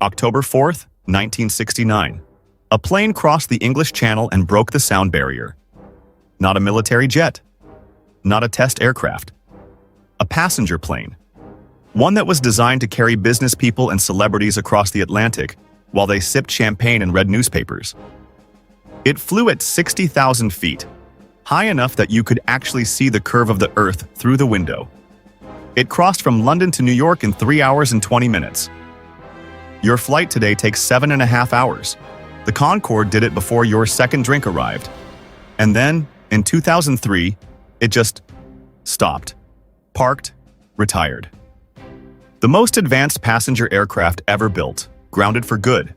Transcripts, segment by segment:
October 4th, 1969. A plane crossed the English Channel and broke the sound barrier. Not a military jet. Not a test aircraft. A passenger plane. One that was designed to carry business people and celebrities across the Atlantic while they sipped champagne and read newspapers. It flew at 60,000 feet, high enough that you could actually see the curve of the Earth through the window. It crossed from London to New York in 3 hours and 20 minutes. Your flight today takes 7.5 hours. The Concorde did it before your second drink arrived. And then, in 2003, it just stopped, parked, retired. The most advanced passenger aircraft ever built, grounded for good.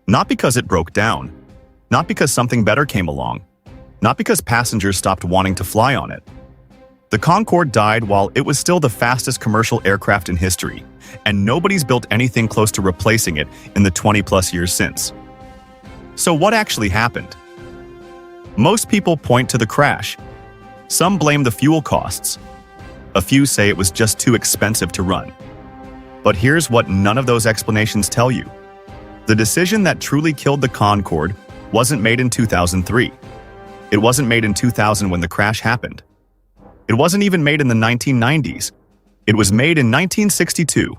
Not because it broke down, not because something better came along, not because passengers stopped wanting to fly on it. The Concorde died while it was still the fastest commercial aircraft in history, and nobody's built anything close to replacing it in the 20-plus years since. So what actually happened? Most people point to the crash. Some blame the fuel costs. A few say it was just too expensive to run. But here's what none of those explanations tell you. The decision that truly killed the Concorde wasn't made in 2003. It wasn't made in 2000 when the crash happened. It wasn't even made in the 1990s. It was made in 1962,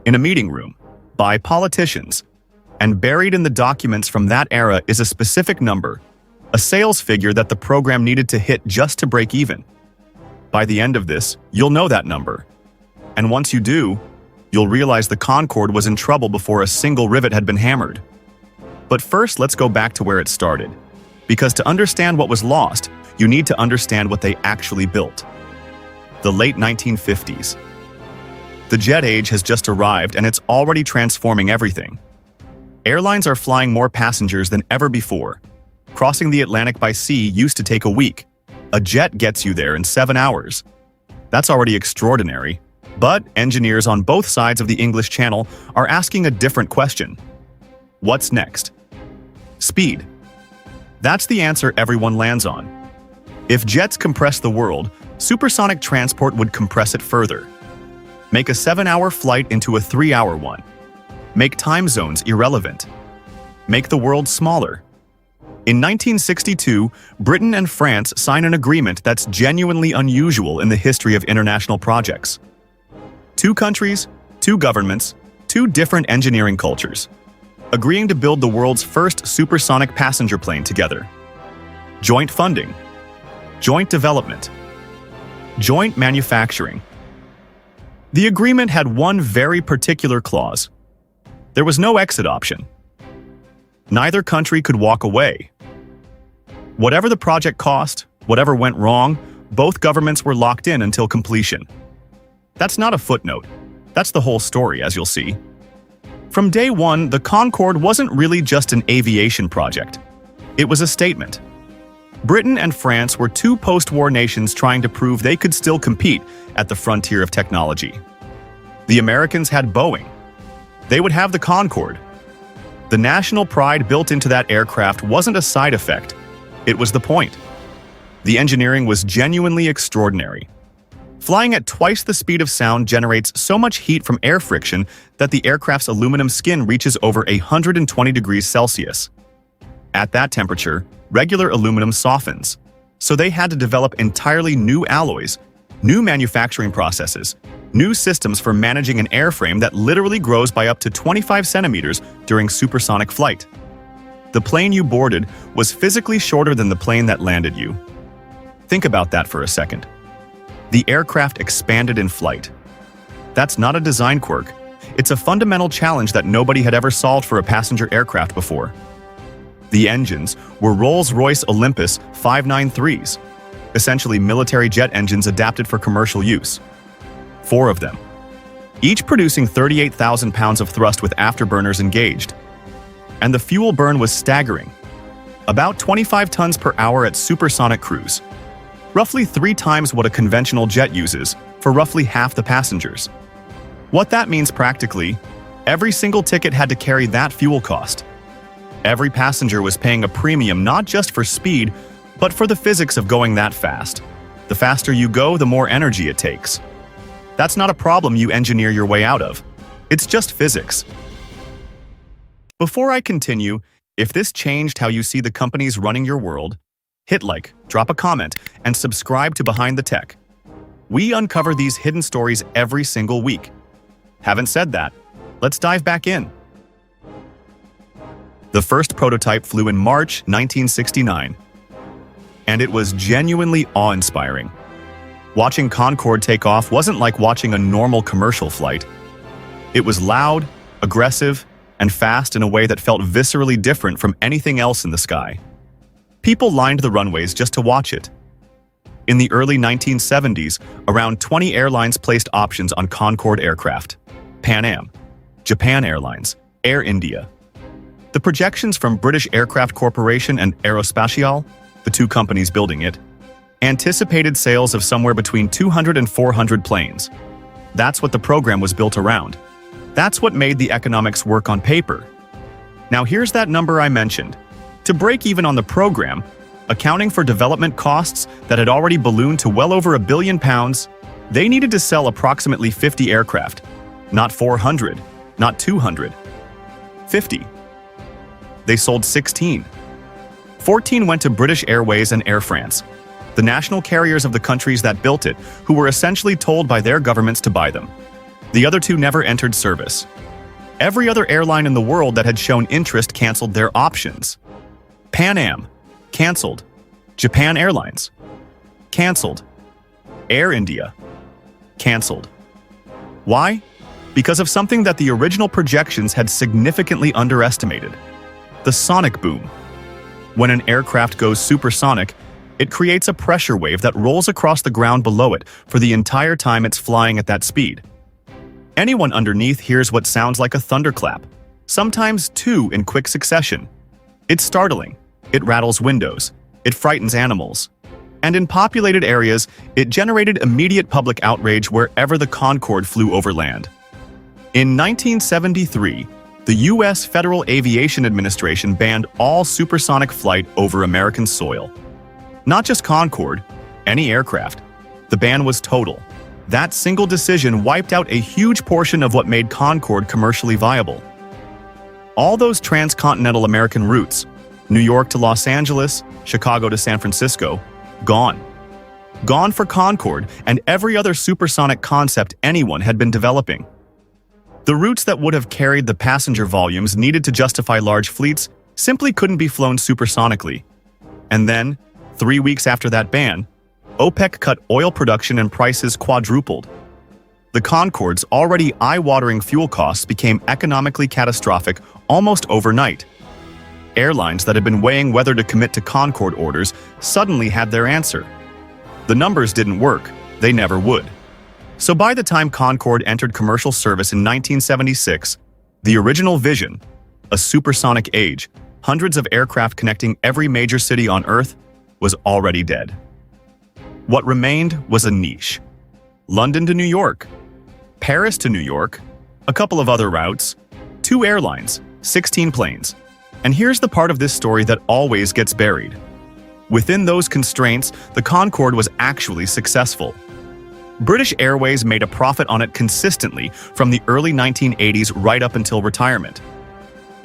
in a meeting room, by politicians. And buried in the documents from that era is a specific number, a sales figure that the program needed to hit just to break even. By the end of this, you'll know that number. And once you do, you'll realize the Concorde was in trouble before a single rivet had been hammered. But first, let's go back to where it started. Because to understand what was lost, you need to understand what they actually built. The late 1950s. The jet age has just arrived and it's already transforming everything. Airlines are flying more passengers than ever before. Crossing the Atlantic by sea used to take a week. A jet gets you there in 7 hours. That's already extraordinary. But engineers on both sides of the English Channel are asking a different question. What's next? Speed. That's the answer everyone lands on. If jets compress the world, supersonic transport would compress it further. Make a 7-hour flight into a 3-hour one. Make time zones irrelevant. Make the world smaller. In 1962, Britain and France sign an agreement that's genuinely unusual in the history of international projects. 2 countries, 2 governments, 2 different engineering cultures, agreeing to build the world's first supersonic passenger plane together. Joint funding, joint development, joint manufacturing. The agreement had one very particular clause. There was no exit option. Neither country could walk away. Whatever the project cost, whatever went wrong, both governments were locked in until completion. That's not a footnote. That's the whole story, as you'll see. From day one, the Concorde wasn't really just an aviation project. It was a statement. Britain and France were 2 post-war nations trying to prove they could still compete at the frontier of technology. The Americans had Boeing. They would have the Concorde. The national pride built into that aircraft wasn't a side effect. It was the point. The engineering was genuinely extraordinary. Flying at twice the speed of sound generates so much heat from air friction that the aircraft's aluminum skin reaches over 120 degrees Celsius. At that temperature, regular aluminum softens. So they had to develop entirely new alloys, new manufacturing processes, new systems for managing an airframe that literally grows by up to 25 centimeters during supersonic flight. The plane you boarded was physically shorter than the plane that landed you. Think about that for a second. The aircraft expanded in flight. That's not a design quirk. It's a fundamental challenge that nobody had ever solved for a passenger aircraft before. The engines were Rolls-Royce Olympus 593s, essentially military jet engines adapted for commercial use. 4 of them, each producing 38,000 pounds of thrust with afterburners engaged. And the fuel burn was staggering. About 25 tons per hour at supersonic cruise. Roughly 3 times what a conventional jet uses, for roughly half the passengers. What that means practically, every single ticket had to carry that fuel cost. Every passenger was paying a premium not just for speed, but for the physics of going that fast. The faster you go, the more energy it takes. That's not a problem you engineer your way out of. It's just physics. Before I continue, if this changed how you see the companies running your world, hit like, drop a comment, and subscribe to Behind the Tech. We uncover these hidden stories every single week. Having said that, let's dive back in. The first prototype flew in March 1969, and it was genuinely awe-inspiring. Watching Concorde take off wasn't like watching a normal commercial flight. It was loud, aggressive, and fast in a way that felt viscerally different from anything else in the sky. People lined the runways just to watch it. In the early 1970s, around 20 airlines placed options on Concorde aircraft. Pan Am, Japan Airlines, Air India. The projections from British Aircraft Corporation and Aerospatiale, the two companies building it, anticipated sales of somewhere between 200 and 400 planes. That's what the program was built around. That's what made the economics work on paper. Now here's that number I mentioned. To break even on the program, accounting for development costs that had already ballooned to well over £1 billion, they needed to sell approximately 50 aircraft. Not 400, not 200. 50. They sold 16. 14 went to British Airways and Air France, the national carriers of the countries that built it, who were essentially told by their governments to buy them. The other two never entered service. Every other airline in the world that had shown interest canceled their options. Pan Am, canceled. Japan Airlines, canceled. Air India, canceled. Why? Because of something that the original projections had significantly underestimated: the sonic boom. When an aircraft goes supersonic, it creates a pressure wave that rolls across the ground below it for the entire time it's flying at that speed. Anyone underneath hears what sounds like a thunderclap, sometimes two in quick succession. It's startling, it rattles windows, it frightens animals. And in populated areas, it generated immediate public outrage wherever the Concorde flew over land. In 1973, the U.S. Federal Aviation Administration banned all supersonic flight over American soil. Not just Concorde, any aircraft. The ban was total. That single decision wiped out a huge portion of what made Concorde commercially viable. All those transcontinental American routes, New York to Los Angeles, Chicago to San Francisco, gone. Gone for Concorde and every other supersonic concept anyone had been developing. The routes that would have carried the passenger volumes needed to justify large fleets simply couldn't be flown supersonically. And then, 3 weeks after that ban, OPEC cut oil production and prices quadrupled. The Concorde's already eye-watering fuel costs became economically catastrophic almost overnight. Airlines that had been weighing whether to commit to Concorde orders suddenly had their answer. The numbers didn't work, they never would. So by the time Concorde entered commercial service in 1976, the original vision, a supersonic age, hundreds of aircraft connecting every major city on Earth, was already dead. What remained was a niche. London to New York, Paris to New York, a couple of other routes, 2 airlines, 16 planes. And here's the part of this story that always gets buried. Within those constraints, the Concorde was actually successful. British Airways made a profit on it consistently from the early 1980s right up until retirement.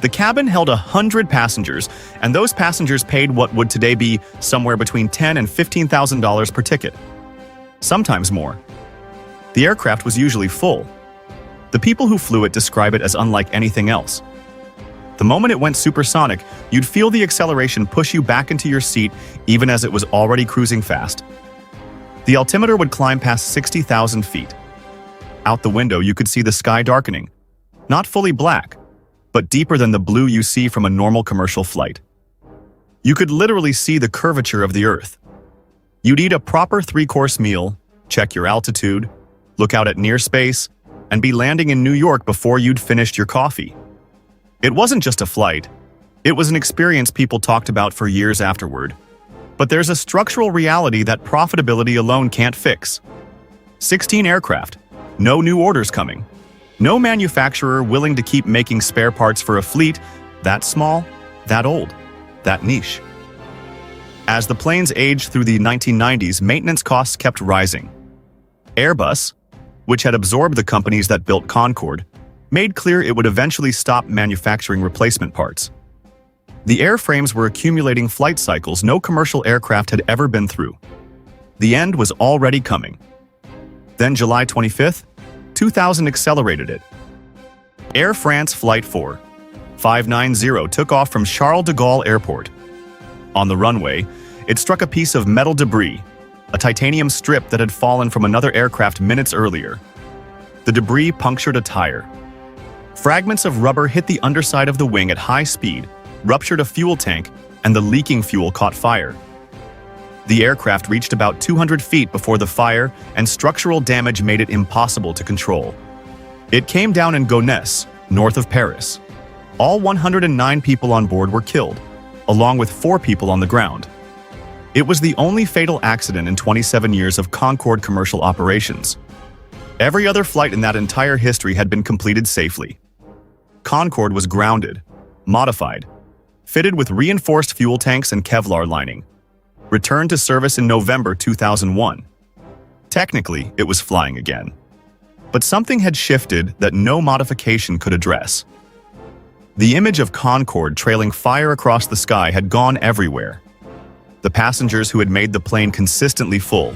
The cabin held 100 passengers, and those passengers paid what would today be somewhere between $10,000 and $15,000 per ticket. Sometimes more. The aircraft was usually full. The people who flew it describe it as unlike anything else. The moment it went supersonic, you'd feel the acceleration push you back into your seat even as it was already cruising fast. The altimeter would climb past 60,000 feet. Out the window, you could see the sky darkening. Not fully black, but deeper than the blue you see from a normal commercial flight. You could literally see the curvature of the Earth. You'd eat a proper 3-course meal, check your altitude, look out at near space, and be landing in New York before you'd finished your coffee. It wasn't just a flight. It was an experience people talked about for years afterward. But there's a structural reality that profitability alone can't fix. 16 aircraft, no new orders coming. No manufacturer willing to keep making spare parts for a fleet that small, that old, that niche. As the planes aged through the 1990s, maintenance costs kept rising. Airbus, which had absorbed the companies that built Concorde, made clear it would eventually stop manufacturing replacement parts. The airframes were accumulating flight cycles no commercial aircraft had ever been through. The end was already coming. Then July 25th, 2000 accelerated it. Air France Flight 590 took off from Charles de Gaulle Airport. On the runway, it struck a piece of metal debris, a titanium strip that had fallen from another aircraft minutes earlier. The debris punctured a tire. Fragments of rubber hit the underside of the wing at high speed, ruptured a fuel tank, and the leaking fuel caught fire. The aircraft reached about 200 feet before the fire, and structural damage made it impossible to control. It came down in Gonesse, north of Paris. All 109 people on board were killed, along with 4 people on the ground. It was the only fatal accident in 27 years of Concorde commercial operations. Every other flight in that entire history had been completed safely. Concorde was grounded, modified, fitted with reinforced fuel tanks and Kevlar lining, returned to service in November 2001. Technically, it was flying again. But something had shifted that no modification could address. The image of Concorde trailing fire across the sky had gone everywhere. The passengers who had made the plane consistently full,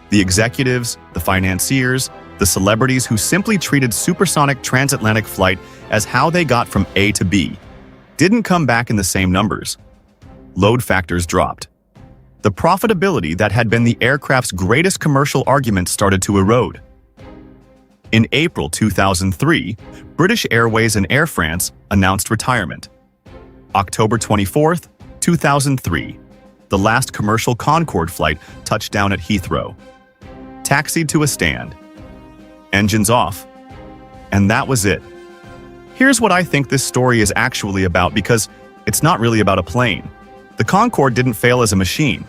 the executives, the financiers, the celebrities who simply treated supersonic transatlantic flight as how they got from A to B, didn't come back in the same numbers. Load factors dropped. The profitability that had been the aircraft's greatest commercial argument started to erode. In April 2003, British Airways and Air France announced retirement. October 24, 2003, the last commercial Concorde flight touched down at Heathrow. Taxied to a stand. Engines off. And that was it. Here's what I think this story is actually about, because it's not really about a plane. The Concorde didn't fail as a machine.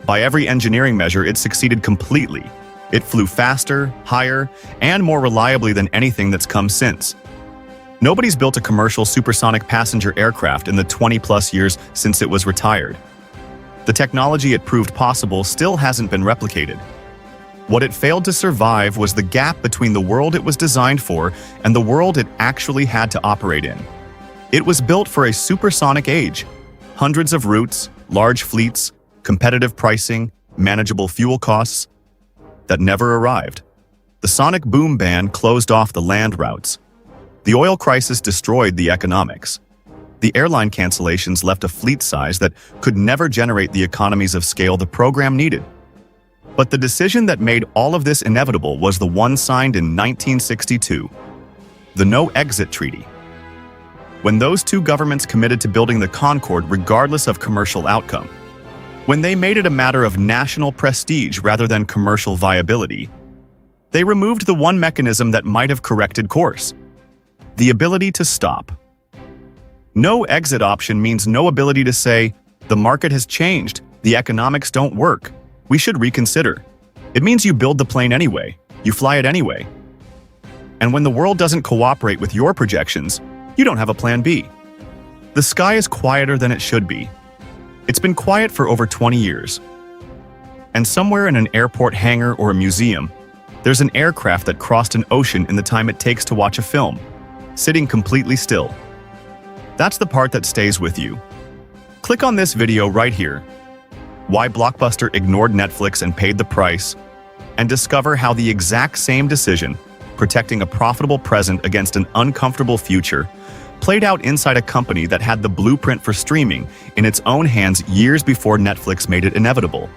By every engineering measure, it succeeded completely. It flew faster, higher, and more reliably than anything that's come since. Nobody's built a commercial supersonic passenger aircraft in the 20-plus years since it was retired. The technology it proved possible still hasn't been replicated. What it failed to survive was the gap between the world it was designed for and the world it actually had to operate in. It was built for a supersonic age. Hundreds of routes, large fleets, competitive pricing, manageable fuel costs that never arrived. The sonic boom ban closed off the land routes. The oil crisis destroyed the economics. The airline cancellations left a fleet size that could never generate the economies of scale the program needed. But the decision that made all of this inevitable was the one signed in 1962, the No-Exit Treaty. When those two governments committed to building the Concorde regardless of commercial outcome, when they made it a matter of national prestige rather than commercial viability, they removed the one mechanism that might have corrected course: the ability to stop. No exit option means no ability to say, the market has changed, the economics don't work, we should reconsider. It means you build the plane anyway, you fly it anyway. And when the world doesn't cooperate with your projections, you don't have a plan B. The sky is quieter than it should be. It's been quiet for over 20 years. And somewhere in an airport hangar or a museum, there's an aircraft that crossed an ocean in the time it takes to watch a film, sitting completely still. That's the part that stays with you. Click on this video right here. Why Blockbuster ignored Netflix and paid the price, and discover how the exact same decision, protecting a profitable present against an uncomfortable future, played out inside a company that had the blueprint for streaming in its own hands years before Netflix made it inevitable.